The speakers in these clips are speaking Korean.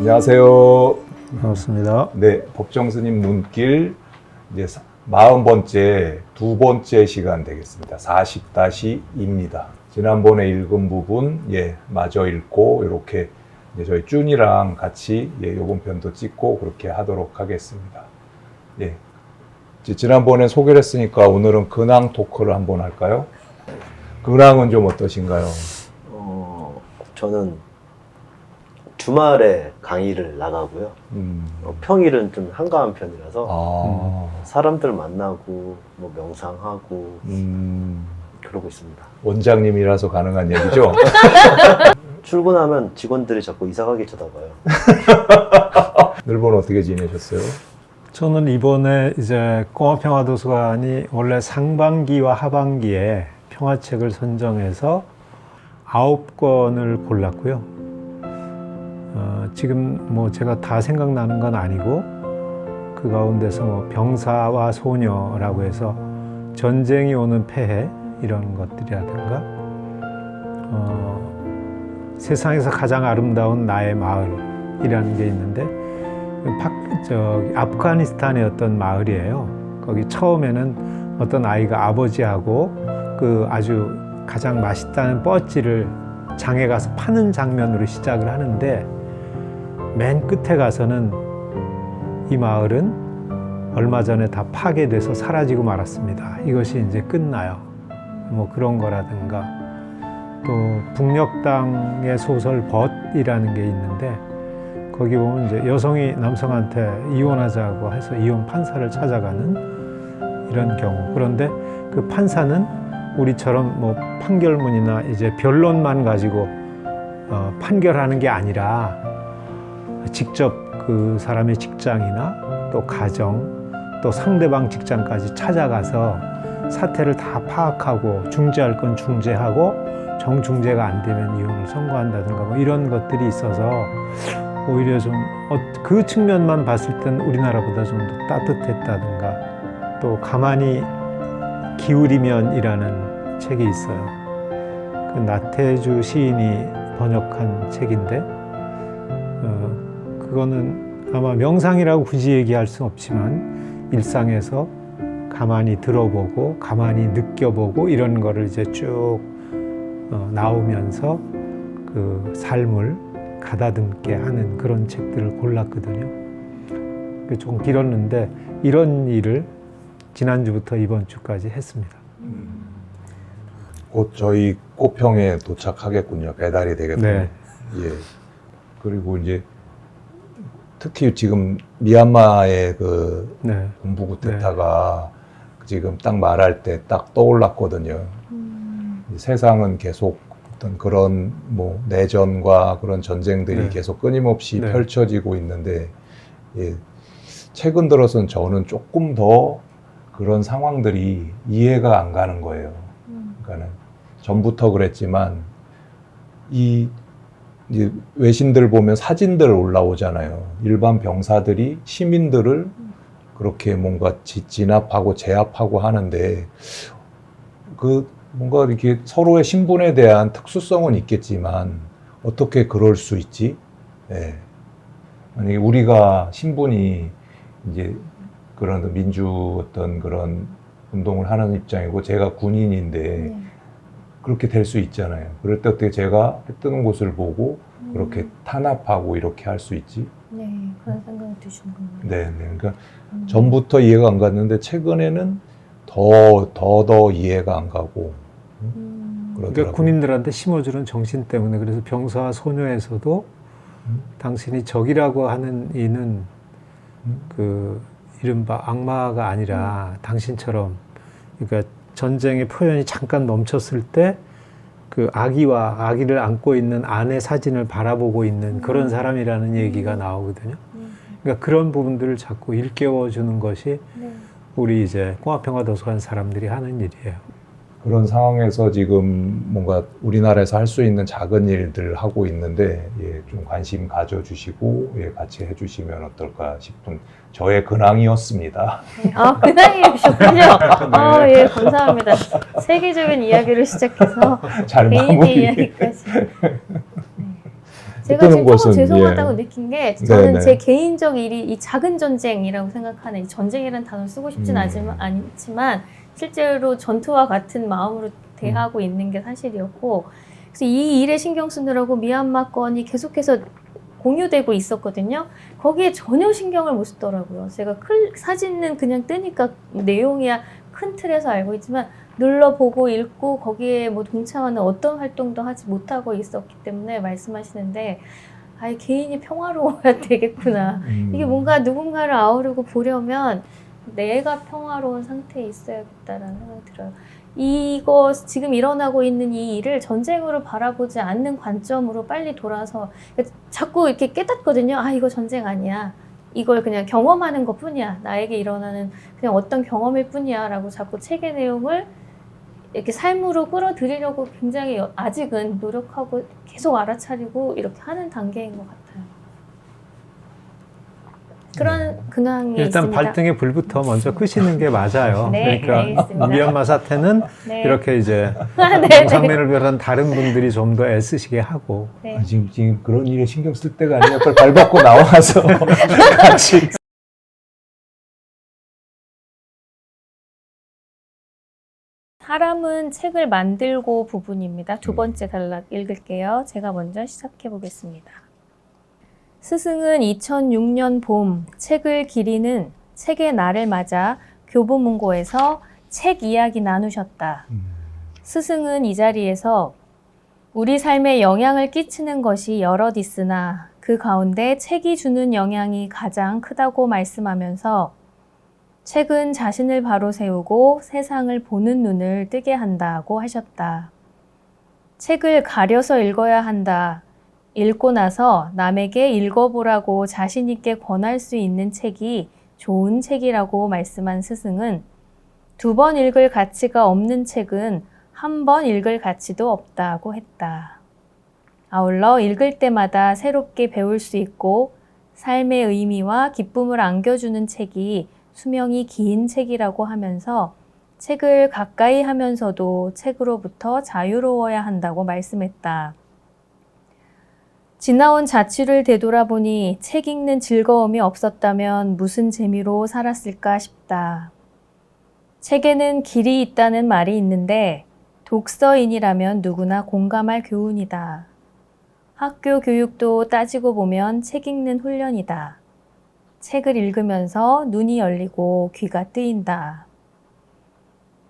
안녕하세요. 반갑습니다. 네, 법정 스님 눈길 이제 40번째 두 번째 시간 되겠습니다. 40-2입니다. 지난번에 읽은 부분 마저 읽고 이렇게 이제 저희 준이랑 같이 요번 편도 찍고 그렇게 하도록 하겠습니다. 이제 지난번에 소개를 했으니까 오늘은 근황 토크를 한번 할까요? 근황은 좀 어떠신가요? 저는 주말에 강의를 나가고요. 평일은 좀 한가한 편이라서 사람들 만나고 뭐 명상하고 그러고 있습니다. 원장님이라서 가능한 얘기죠? 출근하면 직원들이 자꾸 이상하게 쳐다봐요. 늘본 어떻게 지내셨어요? 저는 이번에 이제 공화평화도서관이 원래 상반기와 하반기에 평화책을 선정해서 9권을 골랐고요. 지금 뭐 제가 다 생각나는 건 아니고 그 가운데서 뭐 병사와 소녀라고 해서 전쟁이 오는 폐해 이런 것들이라든가 세상에서 가장 아름다운 나의 마을이라는 게 있는데 아프가니스탄의 어떤 마을이에요. 거기 처음에는 어떤 아이가 아버지하고 그 아주 가장 맛있다는 뻐찌를 장에 가서 파는 장면으로 시작을 하는데 맨 끝에 가서는 이 마을은 얼마 전에 다 파괴돼서 사라지고 말았습니다. 이것이 이제 끝나요. 뭐 그런 거라든가 또 북녘땅의 소설 벗이라는 게 있는데 거기 보면 이제 여성이 남성한테 이혼하자고 해서 이혼 판사를 찾아가는 이런 경우. 그런데 그 판사는 우리처럼 뭐 판결문이나 이제 변론만 가지고 판결하는 게 아니라 직접 그 사람의 직장이나 또 가정 또 상대방 직장까지 찾아가서 사태를 다 파악하고 중재할 건 중재하고 정중재가 안 되면 이혼을 선고한다든가 뭐 이런 것들이 있어서 오히려 좀 그 측면만 봤을 땐 우리나라보다 좀 더 따뜻했다든가 또 가만히 기울이면이라는 책이 있어요. 그 나태주 시인이 번역한 책인데 그거는 아마 명상이라고 굳이 얘기할 수 없지만 일상에서 가만히 들어보고 가만히 느껴보고 이런 거를 이제 쭉 나오면서 그 삶을 가다듬게 하는 그런 책들을 골랐거든요. 조금 길었는데 이런 일을 지난주부터 이번 주까지 했습니다. 곧 저희 꽃평에 도착하겠군요. 배달이 되겠군요. 네. 그리고 이제 특히 지금 미얀마의 그 네. 군부 쿠데타가 지금 딱 말할 때 딱 떠올랐거든요. 세상은 계속 어떤 그런 뭐 내전과 그런 전쟁들이 계속 끊임없이 펼쳐지고 있는데 최근 들어서는 저는 조금 더 그런 상황들이 이해가 안 가는 거예요. 그러니까는 전부터 그랬지만 이제 외신들 보면 사진들 올라오잖아요. 일반 병사들이 시민들을 그렇게 뭔가 진압하고 제압하고 하는데 그 뭔가 이렇게 서로의 신분에 대한 특수성은 있겠지만 어떻게 그럴 수 있지? 만약에 우리가 신분이 이제 그런 민주 어떤 그런 운동을 하는 입장이고 제가 군인인데 그렇게 될 수 있잖아요. 그럴 때 어떻게 제가 해 뜨는 곳을 보고 그렇게 탄압하고 이렇게 할 수 있지? 네, 그런 생각이 드시는군요. 네. 그러니까 전부터 이해가 안 갔는데 최근에는 더 이해가 안 가고 그러더라고요. 그러니까 군인들한테 심어주는 정신 때문에 그래서 병사와 소녀에서도 당신이 적이라고 하는 이는 그 이른바 악마가 아니라 당신처럼 그러니까 전쟁의 표현이 잠깐 멈췄을 때 그 아기를 안고 있는 아내 사진을 바라보고 있는 그런 사람이라는 얘기가 나오거든요. 그러니까 그런 부분들을 자꾸 일깨워주는 것이 우리 이제 공화평화도서관 사람들이 하는 일이에요. 그런 상황에서 지금 뭔가 우리나라에서 할 수 있는 작은 일들 하고 있는데 좀 관심 가져주시고 같이 해주시면 어떨까 싶은 저의 근황이었습니다. 근황이셨군요. 예, 감사합니다. 세계적인 이야기를 시작해서 잘 개인의 마무리. 이야기까지. 제가 뜨는 지금 조금 곳은, 죄송하다고 예. 느낀 게 저는 네네. 제 개인적 일이 이 작은 전쟁이라고 생각하는 이 전쟁이라는 단어를 쓰고 싶진 않지만 실제로 전투와 같은 마음으로 대하고 있는 게 사실이었고 그래서 이 일에 신경 쓰느라고 미얀마 건이 계속해서 공유되고 있었거든요. 거기에 전혀 신경을 못 쓰더라고요. 제가 사진은 그냥 뜨니까 내용이야 큰 틀에서 알고 있지만 눌러보고 읽고 거기에 뭐 동참하는 어떤 활동도 하지 못하고 있었기 때문에 말씀하시는데 아이 개인이 평화로워야 되겠구나. 이게 뭔가 누군가를 아우르고 보려면 내가 평화로운 상태에 있어야겠다라는 생각이 들어요. 이거 지금 일어나고 있는 이 일을 전쟁으로 바라보지 않는 관점으로 빨리 돌아서 자꾸 이렇게 깨닫거든요. 아 이거 전쟁 아니야. 이걸 그냥 경험하는 것 뿐이야. 나에게 일어나는 그냥 어떤 경험일 뿐이야 라고 자꾸 책의 내용을 이렇게 삶으로 끌어들이려고 굉장히 아직은 노력하고 계속 알아차리고 이렇게 하는 단계인 것 같아요. 그런 근황이 일단 있습니다. 발등에 불부터 먼저 끄시는 게 맞아요. 네, 그러니까 알겠습니다. 미얀마 사태는 네. 이렇게 이제 네, 영상면을 비롯한 다른 분들이 좀 더 애쓰시게 하고 네. 아, 지금 그런 일에 신경 쓸 때가 아니라 빨리 발 벗고 나와서 같이. 사람은 책을 만들고 부분입니다. 두 번째 단락 읽을게요. 제가 먼저 시작해 보겠습니다. 스승은 2006년 봄 책을 기리는 책의 날을 맞아 교보문고에서 책 이야기 나누셨다. 스승은 이 자리에서 우리 삶에 영향을 끼치는 것이 여럿 있으나 그 가운데 책이 주는 영향이 가장 크다고 말씀하면서 책은 자신을 바로 세우고 세상을 보는 눈을 뜨게 한다고 하셨다. 책을 가려서 읽어야 한다. 읽고 나서 남에게 읽어보라고 자신 있게 권할 수 있는 책이 좋은 책이라고 말씀한 스승은 두 번 읽을 가치가 없는 책은 한 번 읽을 가치도 없다고 했다. 아울러 읽을 때마다 새롭게 배울 수 있고 삶의 의미와 기쁨을 안겨주는 책이 수명이 긴 책이라고 하면서 책을 가까이 하면서도 책으로부터 자유로워야 한다고 말씀했다. 지나온 자취를 되돌아보니 책 읽는 즐거움이 없었다면 무슨 재미로 살았을까 싶다. 책에는 길이 있다는 말이 있는데 독서인이라면 누구나 공감할 교훈이다. 학교 교육도 따지고 보면 책 읽는 훈련이다. 책을 읽으면서 눈이 열리고 귀가 뜨인다.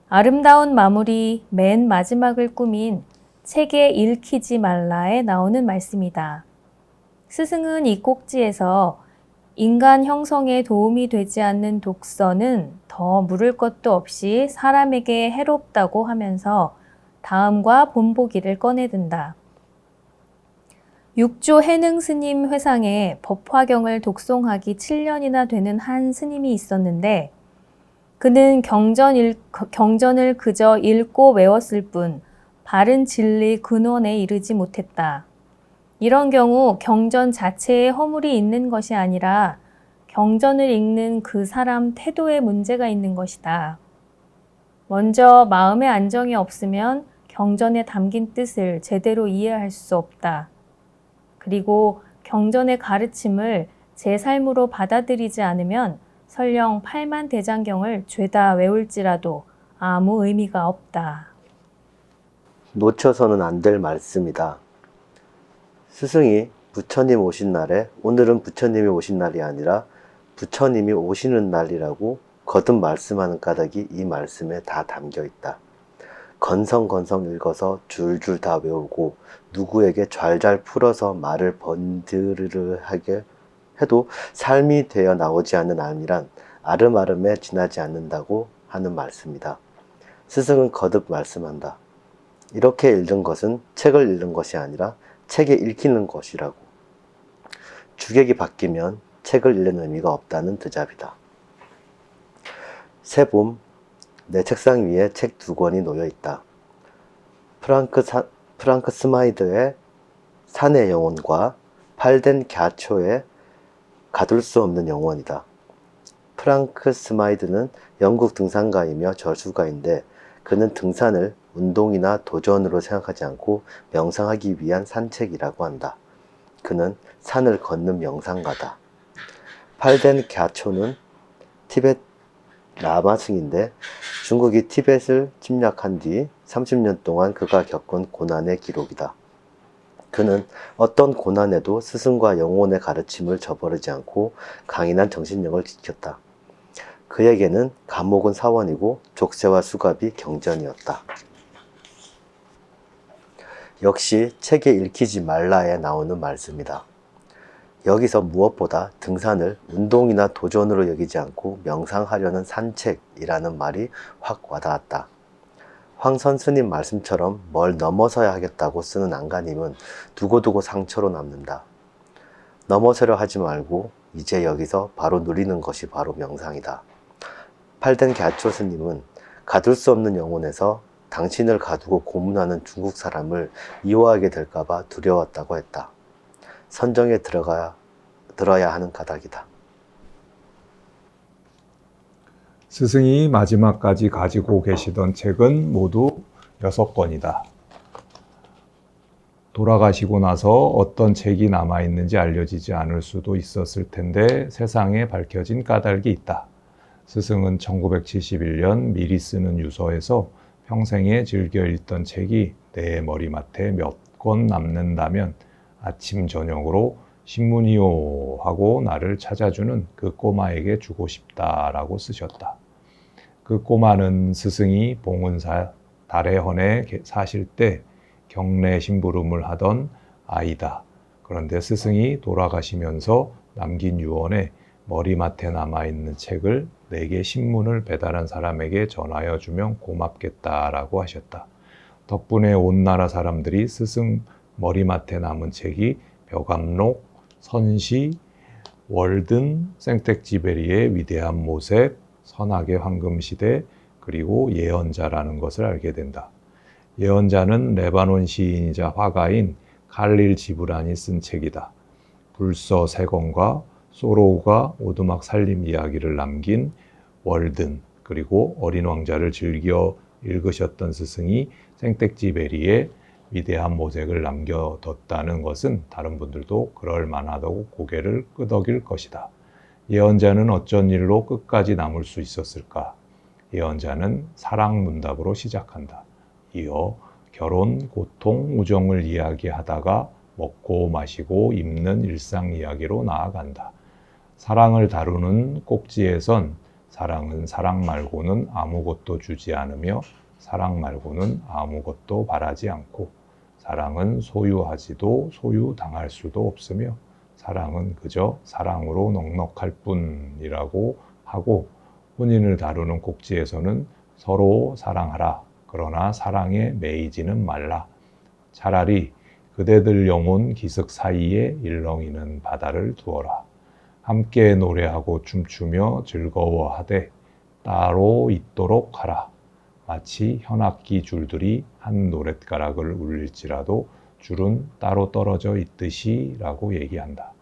아름다운 마무리 맨 마지막을 꾸민 책에 읽히지 말라에 나오는 말씀이다. 스승은 이 꼭지에서 인간 형성에 도움이 되지 않는 독서는 더 물을 것도 없이 사람에게 해롭다고 하면서 다음과 본보기를 꺼내든다. 육조 해능 스님 회상에 법화경을 독송하기 7년이나 되는 한 스님이 있었는데 그는 경전을 그저 읽고 외웠을 뿐 바른 진리 근원에 이르지 못했다. 이런 경우 경전 자체에 허물이 있는 것이 아니라 경전을 읽는 그 사람 태도에 문제가 있는 것이다. 먼저 마음의 안정이 없으면 경전에 담긴 뜻을 제대로 이해할 수 없다. 그리고 경전의 가르침을 제 삶으로 받아들이지 않으면 설령 팔만대장경을 죄다 외울지라도 아무 의미가 없다. 놓쳐서는 안 될 말씀이다. 스승이 부처님 오신 날에 오늘은 부처님이 오신 날이 아니라 부처님이 오시는 날이라고 거듭 말씀하는 까닭이 이 말씀에 다 담겨 있다. 건성건성 읽어서 줄줄 다 외우고 누구에게 잘잘 풀어서 말을 번드르르 하게 해도 삶이 되어 나오지 않는 암이란 아름아름에 지나지 않는다고 하는 말씀이다. 스승은 거듭 말씀한다. 이렇게 읽는 것은 책을 읽는 것이 아니라 책에 읽히는 것이라고. 주객이 바뀌면 책을 읽는 의미가 없다는 드잡이다. 새봄, 내 책상 위에 책 2권이 놓여 있다. 프랑크 스마이드의 산의 영혼과 팔덴 갸초의 가둘 수 없는 영혼이다. 프랑크 스마이드는 영국 등산가이며 저술가인데 그는 등산을 운동이나 도전으로 생각하지 않고 명상하기 위한 산책이라고 한다. 그는 산을 걷는 명상가다. 팔덴 갸초는 티베트 라마승인데 중국이 티벳을 침략한 뒤 30년 동안 그가 겪은 고난의 기록이다. 그는 어떤 고난에도 스승과 영혼의 가르침을 저버리지 않고 강인한 정신력을 지켰다. 그에게는 감옥은 사원이고 족쇄와 수갑이 경전이었다. 역시 책에 읽히지 말라에 나오는 말씀이다. 여기서 무엇보다 등산을 운동이나 도전으로 여기지 않고 명상하려는 산책이라는 말이 확 와닿았다. 황선 스님 말씀처럼 뭘 넘어서야 하겠다고 쓰는 안간힘은 두고두고 상처로 남는다. 넘어서려 하지 말고 이제 여기서 바로 누리는 것이 바로 명상이다. 팔덴 갸초 스님은 가둘 수 없는 영혼에서 당신을 가두고 고문하는 중국 사람을 미워하게 될까봐 두려웠다고 했다. 선정에 들어야 하는 까닭이다. 스승이 마지막까지 가지고 계시던 책은 모두 6권이다. 돌아가시고 나서 어떤 책이 남아있는지 알려지지 않을 수도 있었을 텐데 세상에 밝혀진 까닭이 있다. 스승은 1971년 미리 쓰는 유서에서 평생에 즐겨 읽던 책이 내 머리맡에 몇 권 남는다면 아침 저녁으로 신문이요 하고 나를 찾아주는 그 꼬마에게 주고 싶다라고 쓰셨다. 그 꼬마는 스승이 봉은사 달해헌에 사실 때 경례 심부름을 하던 아이다. 그런데 스승이 돌아가시면서 남긴 유언에 머리맡에 남아있는 책을 내게 신문을 배달한 사람에게 전하여 주면 고맙겠다라고 하셨다. 덕분에 온 나라 사람들이 스승 머리맡에 남은 책이 벼감록, 선시, 월든, 생텍쥐베리의 위대한 모색, 선악의 황금시대, 그리고 예언자라는 것을 알게 된다. 예언자는 레바논 시인이자 화가인 칼릴 지브란이 쓴 책이다. 불서 3권과 소로우가 오두막 살림 이야기를 남긴 월든, 그리고 어린 왕자를 즐겨 읽으셨던 스승이 생텍쥐베리의 위대한 모색을 남겨뒀다는 것은 다른 분들도 그럴 만하다고 고개를 끄덕일 것이다. 예언자는 어쩐 일로 끝까지 남을 수 있었을까? 예언자는 사랑 문답으로 시작한다. 이어 결혼, 고통, 우정을 이야기하다가 먹고 마시고 입는 일상 이야기로 나아간다. 사랑을 다루는 꼭지에선 사랑은 사랑 말고는 아무것도 주지 않으며 사랑 말고는 아무것도 바라지 않고 사랑은 소유하지도 소유당할 수도 없으며 사랑은 그저 사랑으로 넉넉할 뿐이라고 하고 혼인을 다루는 꼭지에서는 서로 사랑하라. 그러나 사랑에 매이지는 말라. 차라리 그대들 영혼 기슭 사이에 일렁이는 바다를 두어라. 함께 노래하고 춤추며 즐거워하되 따로 있도록 하라. 마치 현악기 줄들이 한 노랫가락을 울릴지라도 줄은 따로 떨어져 있듯이 라고 얘기한다.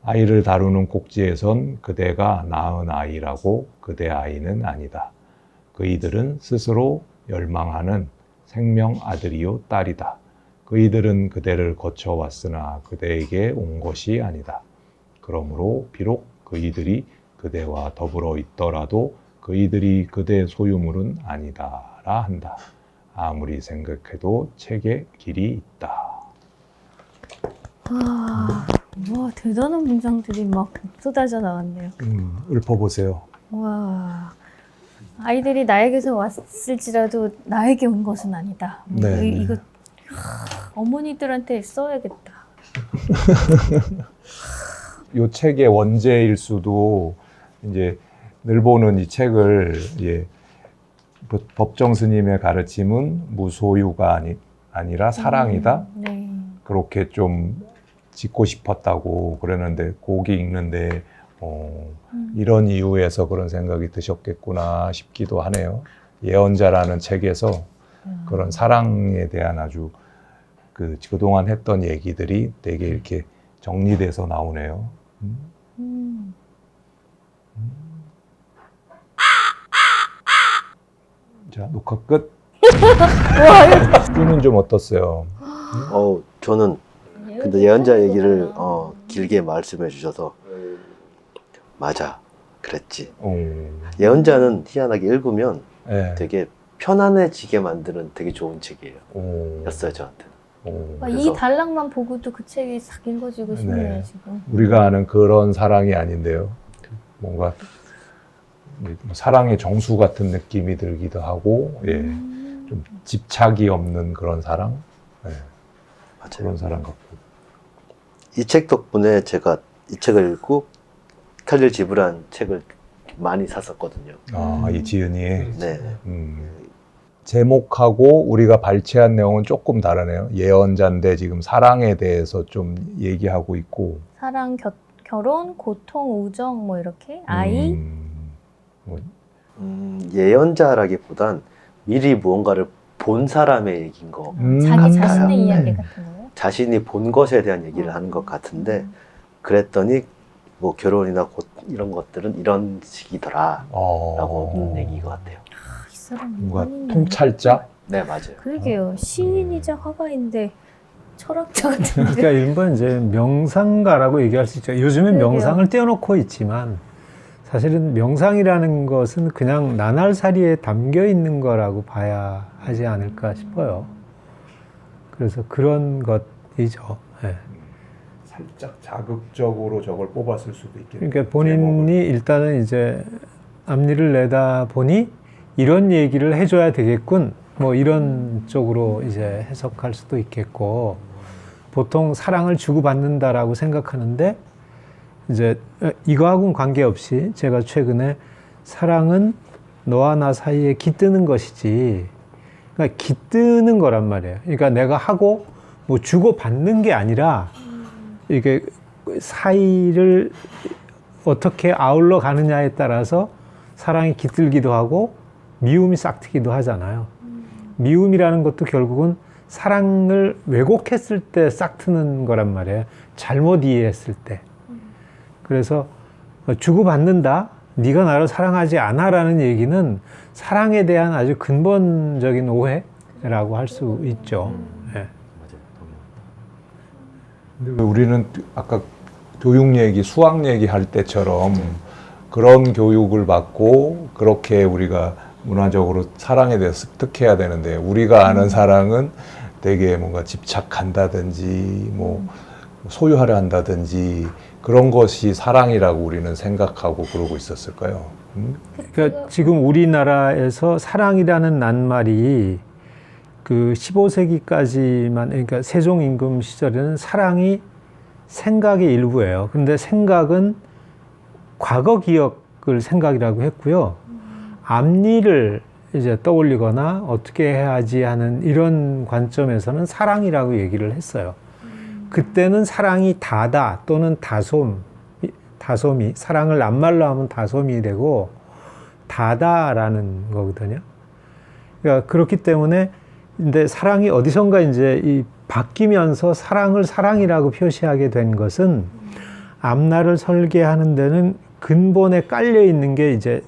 아이를 다루는 꼭지에선 그대가 낳은 아이라고 그대 아이는 아니다. 그이들은 스스로 열망하는 생명 아들이요 딸이다. 그이들은 그대를 거쳐왔으나 그대에게 온 것이 아니다. 그러므로 비록 그이들이 그대와 더불어 있더라도 그이들이 그대 소유물은 아니다라 한다. 아무리 생각해도 책에 길이 있다. 와, 대단한 문장들이 막 쏟아져 나왔네요. 읊어보세요. 와, 아이들이 나에게서 왔을지라도 나에게 온 것은 아니다. 네, 이거 어머니들한테 써야겠다. 이 책의 원제일 수도 이제 늘 보는 이 책을 법정 스님의 가르침은 무소유가 아니라 사랑이다. 네. 그렇게 좀 짓고 싶었다고 그러는데 곡이 읽는데 이런 이유에서 그런 생각이 드셨겠구나 싶기도 하네요. 예언자라는 책에서 그런 사랑에 대한 아주 그동안 했던 얘기들이 되게 이렇게 정리돼서 나오네요. 자, 녹화 끝. 뷰는 좀 어떻어요? 저는 근데 예언자 얘기를 길게 말씀해 주셔서 맞아, 그랬지. 예언자는 희한하게 읽으면 네. 되게 편안해지게 만드는 되게 좋은 책이에요. 오. 였어요, 저한테. 오. 이 그래서- 단락만 보고도 그 책이 싹 읽어지고 싶네요, 네. 지금. 우리가 아는 그런 사랑이 아닌데요. 뭔가 사랑의 정수 같은 느낌이 들기도 하고, 예, 좀 집착이 없는 그런 사랑, 예, 맞아요. 그런 사랑 같고. 이 책 덕분에 제가 이 책을 읽고 칼릴 지브란 책을 많이 샀었거든요. 아, 이 지은이의 네. 제목하고 우리가 발췌한 내용은 조금 다르네요. 예언자인데 지금 사랑에 대해서 좀 얘기하고 있고. 사랑, 결혼, 고통, 우정 뭐 이렇게 아이. 뭐, 예언자라기보단 미리 무언가를 본 사람의 얘기인 거. 자기 같아요. 자신의 네. 이야기 같은 거예요? 자신이 본 것에 대한 얘기를 하는 것 같은데 그랬더니 뭐 결혼이나 이런 것들은 이런 식이더라 라고 하는 얘기인 것 같아요. 이 사람 뭔가 인간이네. 통찰자? 네, 맞아요. 그러게요. 시인이자 화가인데 철학자 같은데. 그러니까 일본 이제 명상가라고 얘기할 수 있죠. 요즘엔 그러게요. 명상을 떼어놓고 있지만 사실은 명상이라는 것은 그냥 나날살이에 담겨 있는 거라고 봐야 하지 않을까 싶어요. 그래서 그런 것이죠. 예. 살짝 자극적으로 저걸 뽑았을 수도 있겠네요. 그러니까 본인이 일단은 이제 앞니를 내다 보니 이런 얘기를 해줘야 되겠군. 뭐 이런 쪽으로 이제 해석할 수도 있겠고, 보통 사랑을 주고받는다라고 생각하는데 이제 이거하고는 관계없이 제가 최근에 사랑은 너와 나 사이에 깃드는 것이지, 그러니까 깃드는 거란 말이에요. 그러니까 내가 하고 뭐 주고받는 게 아니라 이게 사이를 어떻게 아울러 가느냐에 따라서 사랑이 깃들기도 하고 미움이 싹트기도 하잖아요. 미움이라는 것도 결국은 사랑을 왜곡했을 때 싹트는 거란 말이에요. 잘못 이해했을 때. 그래서 주고받는다, 네가 나를 사랑하지 않아라는 얘기는 사랑에 대한 아주 근본적인 오해라고 할 수 있죠. 예. 근데 우리는 아까 교육 얘기, 수학 얘기 할 때처럼 그런 교육을 받고 그렇게 우리가 문화적으로 사랑에 대해서 습득해야 되는데, 우리가 아는 사랑은 되게 뭔가 집착한다든지 뭐 소유하려 한다든지 그런 것이 사랑이라고 우리는 생각하고 그러고 있었을까요? 그러니까 지금 우리나라에서 사랑이라는 낱말이 그 15세기까지만, 그러니까 세종 임금 시절에는 사랑이 생각의 일부예요. 그런데 생각은 과거 기억을 생각이라고 했고요. 앞일을 이제 떠올리거나 어떻게 해야지 하는 이런 관점에서는 사랑이라고 얘기를 했어요. 그때는 사랑이 다다 또는 다솜이, 사랑을 낱말로 하면 다솜이 되고 다다라는 거거든요. 그러니까 그렇기 때문에, 근데 사랑이 어디선가 이제 바뀌면서 사랑을 사랑이라고 표시하게 된 것은 앞날을 설계하는 데는 근본에 깔려 있는 게 이제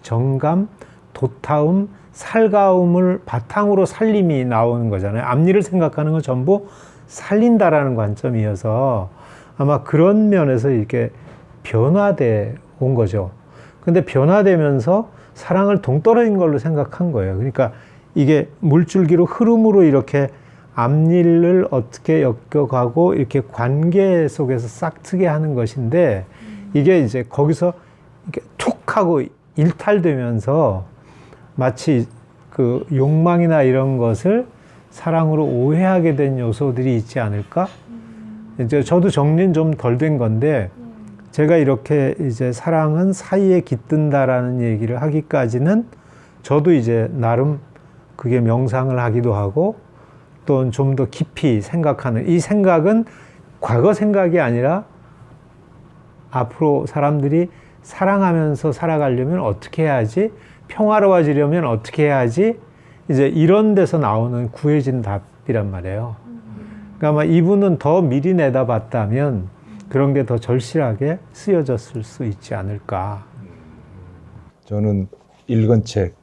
정감, 도타움, 살가움을 바탕으로 살림이 나오는 거잖아요. 앞일을 생각하는 건 전부 살린다라는 관점이어서 아마 그런 면에서 이렇게 변화돼 온 거죠. 근데 변화되면서 사랑을 동떨어진 걸로 생각한 거예요. 그러니까 이게 물줄기로 흐름으로 이렇게 앞일을 어떻게 엮여가고 이렇게 관계 속에서 싹트게 하는 것인데, 이게 이제 거기서 이렇게 툭 하고 일탈되면서 마치 그 욕망이나 이런 것을 사랑으로 오해하게 된 요소들이 있지 않을까? 이제 저도 정리는 좀 덜 된 건데, 제가 이렇게 이제 사랑은 사이에 깃든다라는 얘기를 하기까지는 저도 이제 나름 그게 명상을 하기도 하고 또 좀 더 깊이 생각하는, 이 생각은 과거 생각이 아니라 앞으로 사람들이 사랑하면서 살아가려면 어떻게 해야지, 평화로워지려면 어떻게 해야지, 이제 이런 데서 나오는 구해진 답이란 말이에요. 그러니까 아마 이분은 더 미리 내다봤다면 그런 게 더 절실하게 쓰여졌을 수 있지 않을까. 저는 읽은 책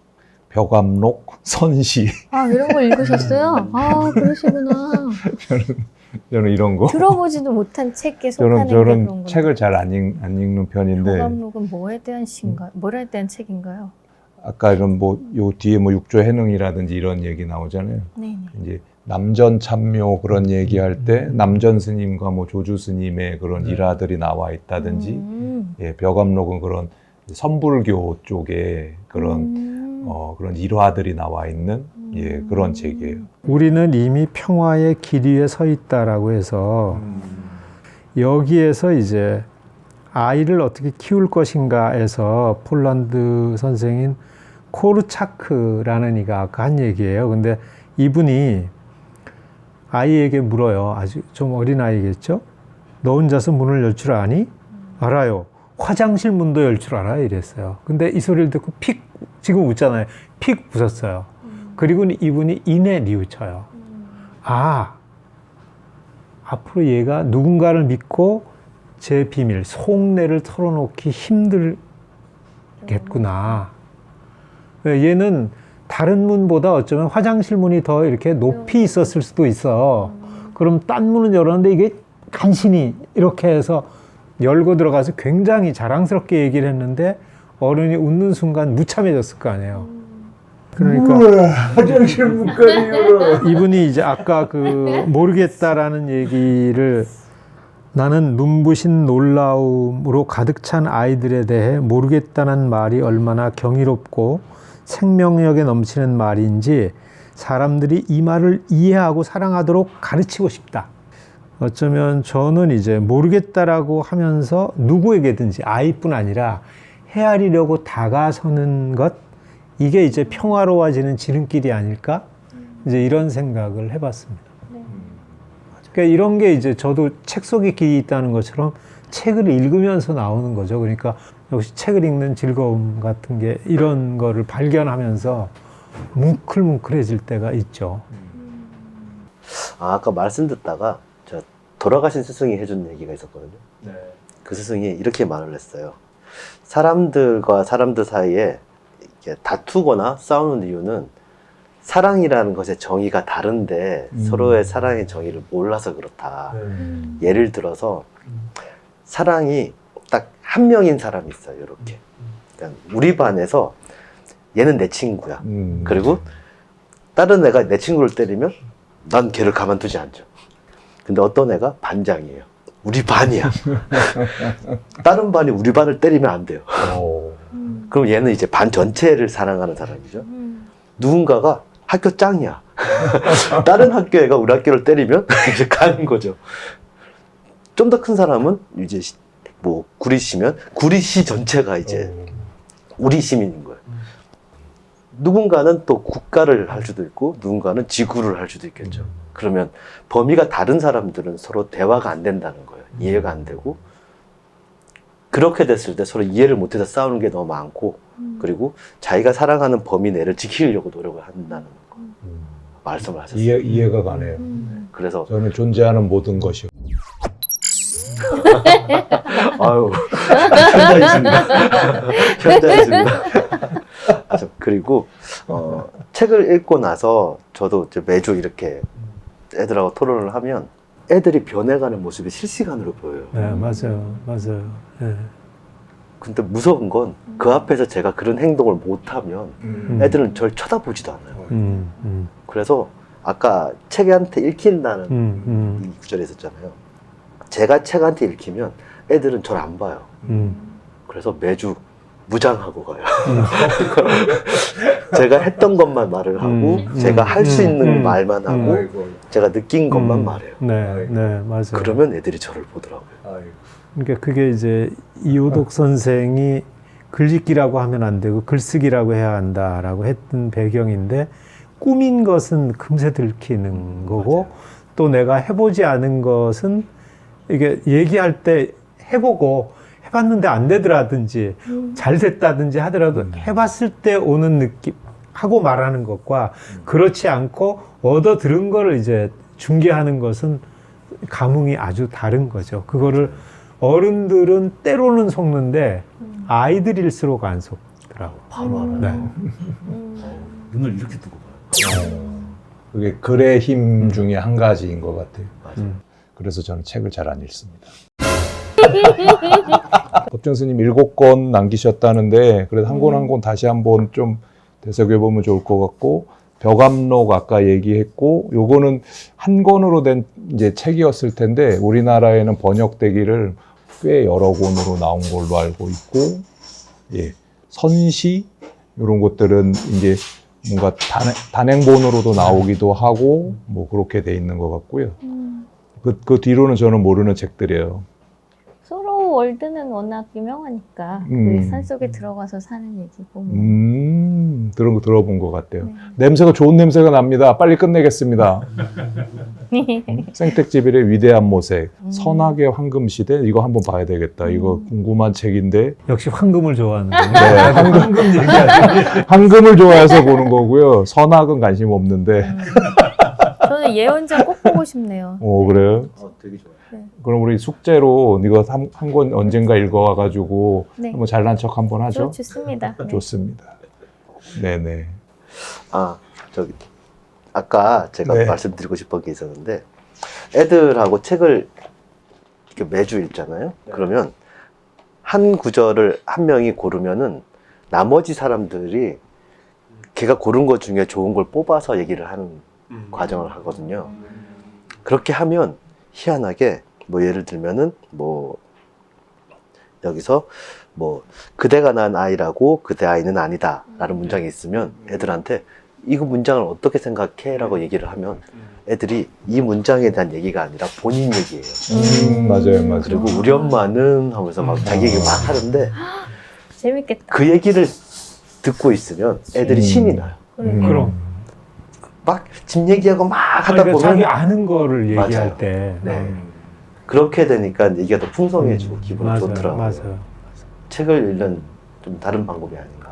벽암록, 선시. 아, 이런 걸 읽으셨어요? 아, 그러시구나. 저는 저는 이런 거. 들어보지도 못한 책에 저는 속하는 게 그런 저런 건데. 책을 잘 안 읽는 편인데 교감록은 뭐에 대한 시인가? 뭐에 대한 책인가요? 아까 이런 뭐 요 뒤에 뭐 육조 해능이라든지 이런 얘기 나오잖아요. 네네. 이제 남전 참묘 그런 얘기할 때 남전 스님과 뭐 조주 스님의 그런 일화들이 나와 있다든지 예, 벼감록은 그런 선불교 쪽에 그런 그런 일화들이 나와 있는 예, 그런 책이에요. 우리는 이미 평화의 길 위에 서 있다라고 해서 여기에서 이제 아이를 어떻게 키울 것인가에서 폴란드 선생인 코르차크라는 이가 아까 한 얘기예요. 근데 이분이 아이에게 물어요. 아주 좀 어린 아이겠죠? 너 혼자서 문을 열 줄 아니? 알아요. 화장실 문도 열 줄 알아요. 이랬어요. 근데 이 소리를 듣고 픽, 지금 웃잖아요. 픽 웃었어요. 그리고 이분이 이내 뉘우쳐요. 아, 앞으로 얘가 누군가를 믿고 제 비밀, 속내를 털어놓기 힘들겠구나. 얘는 다른 문보다 어쩌면 화장실 문이 더 이렇게 높이 있었을 수도 있어. 그럼 딴 문은 열었는데 이게 간신히 이렇게 해서 열고 들어가서 굉장히 자랑스럽게 얘기를 했는데 어른이 웃는 순간 무참해졌을 거 아니에요. 그러니까 화장실 문까지 열어. 이분이 이제 아까 그 모르겠다라는 얘기를 나는 눈부신 놀라움으로 가득 찬 아이들에 대해 모르겠다는 말이 얼마나 경이롭고 생명력에 넘치는 말인지 사람들이 이 말을 이해하고 사랑하도록 가르치고 싶다. 어쩌면 저는 이제 모르겠다라고 하면서 누구에게든지 아이뿐 아니라 헤아리려고 다가서는 것, 이게 이제 평화로워지는 지름길이 아닐까? 이제 이런 생각을 해봤습니다. 그러니까 이런 게 이제 저도 책 속에 길이 있다는 것처럼 책을 읽으면서 나오는 거죠. 그러니까 역시 책을 읽는 즐거움 같은 게 이런 거를 발견하면서 뭉클뭉클해질 때가 있죠. 아까 말씀 듣다가 저 돌아가신 스승이 해준 얘기가 있었거든요. 네. 그 스승이 이렇게 말을 했어요. 사람들과 사람들 사이에 이렇게 다투거나 싸우는 이유는 사랑이라는 것의 정의가 다른데 서로의 사랑의 정의를 몰라서 그렇다. 예를 들어서 사랑이 딱 한 명인 사람이 있어요. 이렇게. 그러니까 우리 반에서 얘는 내 친구야. 그리고 다른 애가 내 친구를 때리면 난 걔를 가만두지 않죠. 근데 어떤 애가 반장이에요. 우리 반이야. 다른 반이 우리 반을 때리면 안 돼요. 그럼 얘는 이제 반 전체를 사랑하는 사람이죠. 누군가가 학교 짱이야. 다른 학교 애가 우리 학교를 때리면 이제 가는 거죠. 좀 더 큰 사람은 이제 뭐 구리시면 구리시 전체가 이제 우리 시민인 거예요. 누군가는 또 국가를 할 수도 있고 누군가는 지구를 할 수도 있겠죠. 그러면 범위가 다른 사람들은 서로 대화가 안 된다는 거예요. 이해가 안 되고 그렇게 됐을 때 서로 이해를 못해서 싸우는 게 너무 많고 그리고 자기가 사랑하는 범위 내를 지키려고 노력을 한다는 거 말씀을 하셨어요. 이해가 가네요. 그래서 저는 존재하는 모든 것이요. 아유 현자이십니다. 현자이십니다. 그리고 책을 읽고 나서 저도 이제 매주 이렇게 애들하고 토론을 하면 애들이 변해가는 모습이 실시간으로 보여요. 네, 맞아요. 맞아요. 네. 근데 무서운 건 그 앞에서 제가 그런 행동을 못하면 애들은 절 쳐다보지도 않아요. 그래서 아까 책한테 읽힌다는 이 구절이 있었잖아요. 제가 책한테 읽히면 애들은 절 안 봐요. 그래서 매주 무장하고 가요. 제가 했던 것만 말을 하고 제가 할 수 있는 말만 하고 제가 느낀 것만 말해요. 네, 네, 맞아요. 그러면 애들이 저를 보더라고요. 그러니까 그게 이제 이호독 선생이 글짓기라고 하면 안 되고 글쓰기라고 해야 한다라고 했던 배경인데 꾸민 것은 금세 들키는 거고 맞아요. 또 내가 해보지 않은 것은 이게 얘기할 때 해보고 해봤는데 안 되더라든지 잘 됐다든지 하더라도 해봤을 때 오는 느낌 하고 말하는 것과 그렇지 않고 얻어 들은 거를 이제 중계하는 것은 감흥이 아주 다른 거죠. 그거를 어른들은 때로는 속는데 아이들일수록 안 속더라고요. 바로 알아요. 네. 눈을 이렇게 뜨고 봐요. 그게 글의 힘 중에 한 가지인 것 같아요. 맞아요. 그래서 저는 책을 잘 안 읽습니다. 법정 스님 7권 남기셨다는데 그래도 한 권 한 권 다시 한번 좀 되새겨보면 좋을 것 같고, 벽암록 아까 얘기했고, 요거는 한 권으로 된 이제 책이었을 텐데 우리나라에는 번역되기를 꽤 여러 권으로 나온 걸로 알고 있고, 예, 선시 이런 것들은 이제 뭔가 단행본으로도 나오기도 하고 뭐 그렇게 돼 있는 것 같고요. 그 뒤로는 저는 모르는 책들이에요. 소로 월드는 워낙 유명하니까 그 산속에 들어가서 사는 얘기고. 들어본 것 같아요. 네. 냄새가 좋은 냄새가 납니다. 빨리 끝내겠습니다. 생택지빌의 위대한 모색, 선악의 황금시대, 이거 한번 봐야 되겠다. 이거 궁금한 책인데. 역시 황금을 좋아하는군요. 네, 황금 얘기하지. 황금을 좋아해서 보는 거고요. 선악은 관심 없는데. 저는 예언자 꼭 보고 싶네요. 그래요? 되게 좋아요. 네. 그럼 우리 숙제로 이거 한 권 언젠가 읽어와가지고 네. 한번 잘난 척 한번 하죠? 좋습니다. 네. 좋습니다. 네네. 저기 아까 제가 네. 말씀드리고 싶은 게 있었는데, 애들하고 책을 이렇게 매주 읽잖아요. 그러면 한 구절을 한 명이 고르면은 나머지 사람들이 걔가 고른 것 중에 좋은 걸 뽑아서 얘기를 하는 과정을 하거든요. 그렇게 하면 희한하게 뭐 예를 들면은 뭐 여기서 뭐 그대가 낳은 아이라고 그대 아이는 아니다 라는 문장이 있으면 애들한테 이거 문장을 어떻게 생각해? 라고 얘기를 하면 애들이 이 문장에 대한 얘기가 아니라 본인 얘기예요. 맞아요. 그리고 우리 엄마는 하면서 막 자기 얘기 막 하는데, 재밌겠다. 그 얘기를 듣고 있으면 애들이 신이 나요. 그럼. 막 집 얘기하고 막 하다 그러니까 보면 자기 아는 거를 얘기할 맞아요. 때. 네. 그렇게 되니까 얘기가 더 풍성해지고 기분이 맞아요. 좋더라고요. 맞아요. 책을 읽는 좀 다른 방법이 아닌가.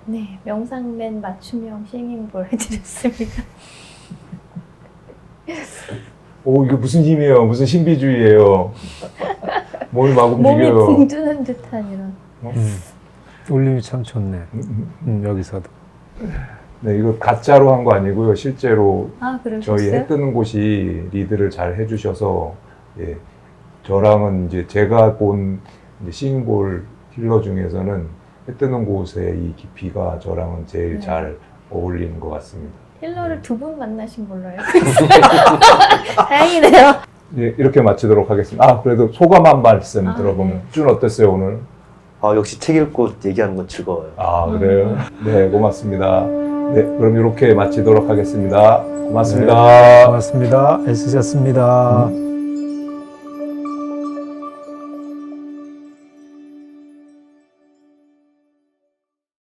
네, 명상맨 맞춤형 싱잉볼 해드렸습니다. 이게 무슨 힘이에요? 무슨 신비주의예요? 몸이 막 몸이 움직여요. 붕 뜨는 듯한 이런. 울림이 참 좋네. 여기서도. 네, 이거 가짜로 한 거 아니고요. 실제로 그러셨어요? 저희 해 뜨는 곳이 리드를 잘 해주셔서, 예, 저랑은 이제 제가 본 싱잉볼 힐러 중에서는 해 뜨는 곳의 이 깊이가 저랑은 제일 네. 잘 어울리는 것 같습니다. 힐러를 2분 만나신 걸로 알고 있어요. 다행이네요. 예, 이렇게 마치도록 하겠습니다. 그래도 소감 한 말씀 들어보면. 네. 준 어땠어요, 오늘? 역시 책 읽고 얘기하는 건 즐거워요. 그래요? 네, 고맙습니다. 네, 그럼 이렇게 마치도록 하겠습니다. 고맙습니다. 네, 고맙습니다. 애쓰셨습니다.